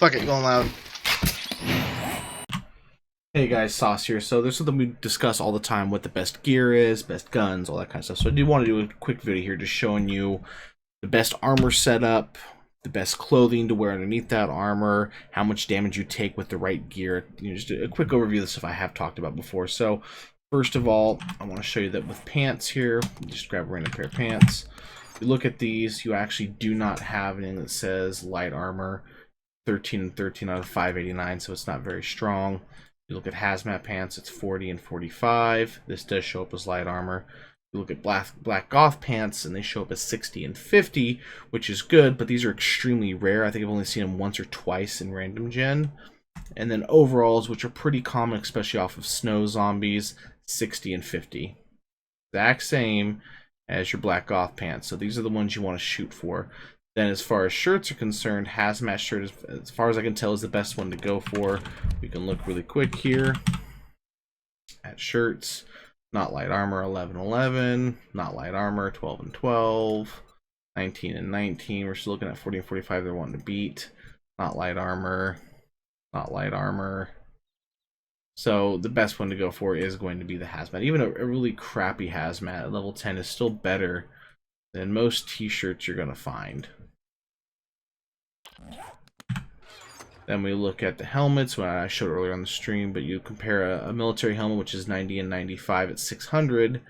Fuck it, going loud. Hey guys, Sauce here. So there's something we discuss all the time, what the best gear is, best guns, all that kind of stuff. So I do want to do a quick video here just showing you the best armor setup, the best clothing to wear underneath that armor, how much damage you take with the right gear. Just a quick overview of the stuff I have talked about before. So first of all, I want to show you that with pants here, just grab a random pair of pants. If you look at these, you actually do not have anything that says light armor. 13 and 13 out of 589, so it's not very strong. You look at hazmat pants, it's 40 and 45. This does show up as light armor. You look at black goth pants, and they show up as 60 and 50, which is good, but these are extremely rare. I think I've only seen them once or twice in random gen. And then overalls, which are pretty common, especially off of snow zombies, 60 and 50. Exact same as your black goth pants. So these are the ones you want to shoot for. Then as far as shirts are concerned, hazmat shirt, as far as I can tell, is the best one to go for. We can look really quick here at shirts. Not light armor, 11 11. Not light armor, 12 and 12. 19 and 19. We're still looking at 40 and 45 they're wanting to beat. Not light armor. Not light armor. So the best one to go for is going to be the hazmat. Even a really crappy hazmat at level 10 is still better than most t-shirts you're going to find. Then we look at the helmets, what I showed earlier on the stream, but you compare a military helmet, which is 90 and 95 at 600,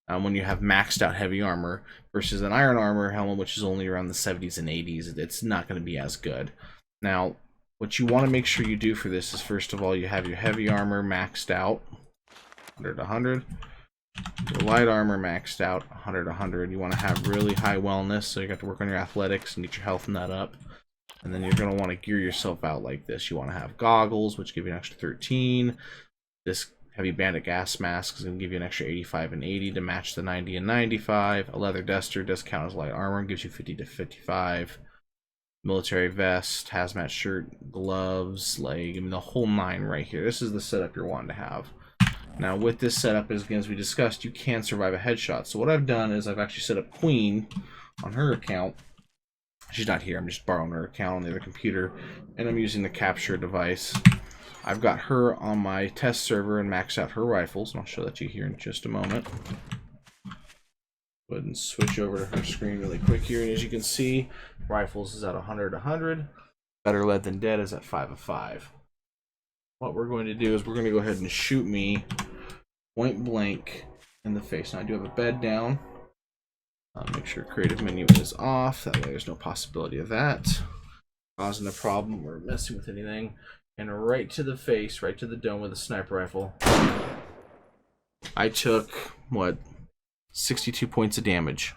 when you have maxed out heavy armor, versus an iron armor helmet, which is only around the 70s and 80s. It's not going to be as good. Now, what you want to make sure you do for this is, first of all, you have your heavy armor maxed out, 100 to 100. Your light armor maxed out, 100 to 100. You want to have really high wellness, so you got to work on your athletics and get your health nut up. And then you're going to want to gear yourself out like this. You want to have goggles, which give you an extra 13. This heavy bandit gas mask is going to give you an extra 85 and 80 to match the 90 and 95. A leather duster does count as light armor and gives you 50 to 55. Military vest, hazmat shirt, gloves, leg, I mean the whole nine right here. This is the setup you're wanting to have. Now with this setup, as we discussed, you can survive a headshot. So what I've done is I've actually set up Queen on her account. She's not here, I'm just borrowing her account on the other computer, and I'm using the capture device. I've got her on my test server and maxed out her rifles, and I'll show that to you here in just a moment. Go ahead and switch over to her screen really quick here, and as you can see, rifles is at 100 100. Better Lead Than Dead is at 5 of 5. What we're going to do is we're going to go ahead and shoot me point blank in the face. Now I do have a bed down. Make sure creative menu is off. That way there's no possibility of that causing a problem or messing with anything. And right to the face, right to the dome with a sniper rifle. I took, what, 62 points of damage.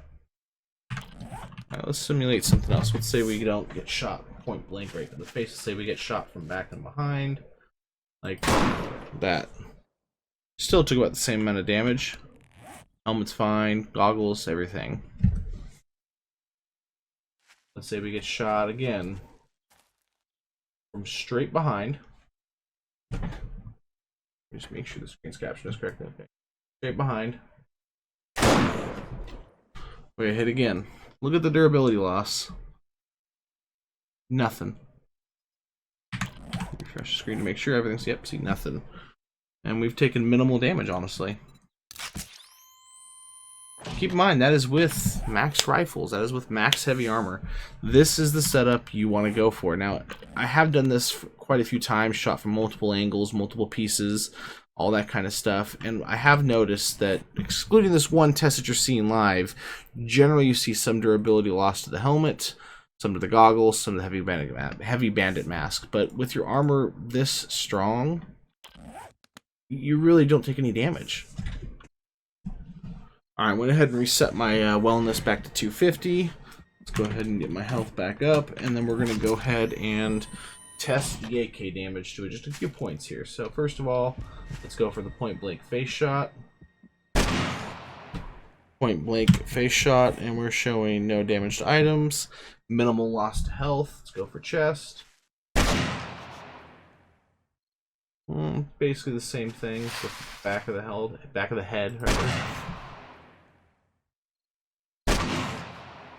Alright, let's simulate something else. Let's say we don't get shot point blank right to the face. Let's say we get shot from back and behind. Like that. Still took about the same amount of damage. Helmet's fine, goggles, everything. Let's say we get shot again from straight behind. Just make sure the screen's captured is correctly. Okay. Straight behind. We hit again. Look at the durability loss. Nothing. Refresh the screen to make sure everything's, yep, see, nothing. And we've taken minimal damage, honestly. Keep in mind, that is with max rifles. That is with max heavy armor. This is the setup you want to go for. Now, I have done this quite a few times, shot from multiple angles, multiple pieces, all that kind of stuff. And I have noticed that, excluding this one test that you're seeing live, generally you see some durability loss to the helmet, some to the goggles, some to the heavy bandit mask. But with your armor this strong, you really don't take any damage. Alright, went ahead and reset my wellness back to 250. Let's go ahead and get my health back up, and then we're going to go ahead and test the AK damage to just a few points here. So first of all, let's go for the point blank face shot. Point blank face shot, and we're showing no damaged items, minimal loss to health. Let's go for chest. Basically the same thing, with the back of the head, right there.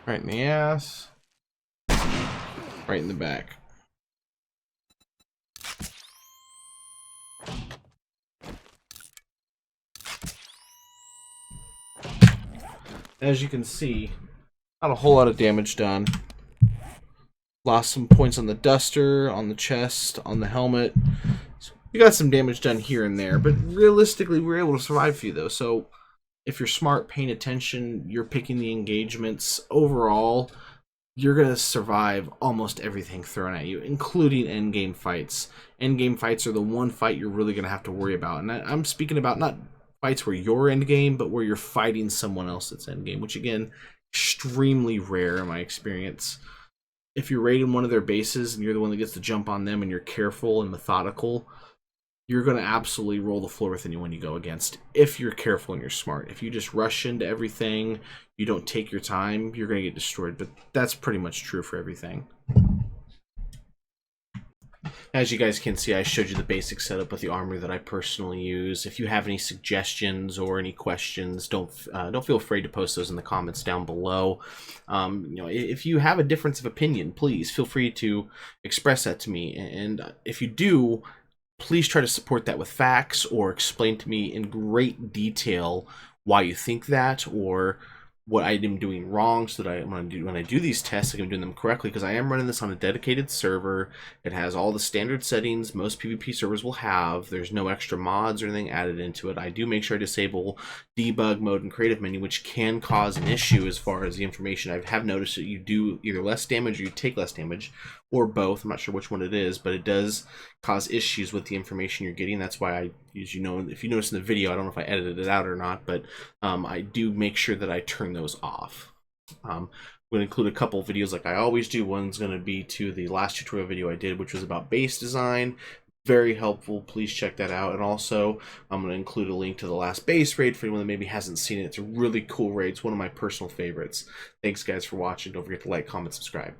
Right in the ass. Right in the back. As you can see, not a whole lot of damage done. Lost some points on the duster, on the chest, on the helmet. So you got some damage done here and there, but realistically, we were able to survive for you, though. So if you're smart, paying attention, you're picking the engagements, overall, you're going to survive almost everything thrown at you, including endgame fights. Endgame fights are the one fight you're really going to have to worry about. And I'm speaking about not fights where you're endgame, but where you're fighting someone else that's endgame, which, again, extremely rare in my experience. If you're raiding one of their bases and you're the one that gets to jump on them and you're careful and methodical, you're going to absolutely roll the floor with anyone you go against if you're careful and you're smart. If you just rush into everything, you don't take your time, you're going to get destroyed. But that's pretty much true for everything. As you guys can see, I showed you the basic setup with the armor that I personally use. If you have any suggestions or any questions, don't feel afraid to post those in the comments down below. If you have a difference of opinion, please feel free to express that to me. And if you do, please try to support that with facts or explain to me in great detail why you think that, or what I am doing wrong, so that when I do these tests, I can do them correctly, because I am running this on a dedicated server. It has all the standard settings most PvP servers will have. There's no extra mods or anything added into it. I do make sure I disable debug mode and creative menu, which can cause an issue as far as the information. I have noticed that you do either less damage or you take less damage, or both. I'm not sure which one it is, but it does cause issues with the information you're getting. That's why if you notice in the video, I don't know if I edited it out or not, but I do make sure that I turn those off. I'm going to include a couple of videos like I always do. One's going to be to the last tutorial video I did, which was about base design. Very helpful. Please check that out. And also, I'm going to include a link to the last base raid for anyone that maybe hasn't seen it. It's a really cool raid. It's one of my personal favorites. Thanks, guys, for watching. Don't forget to like, comment, subscribe.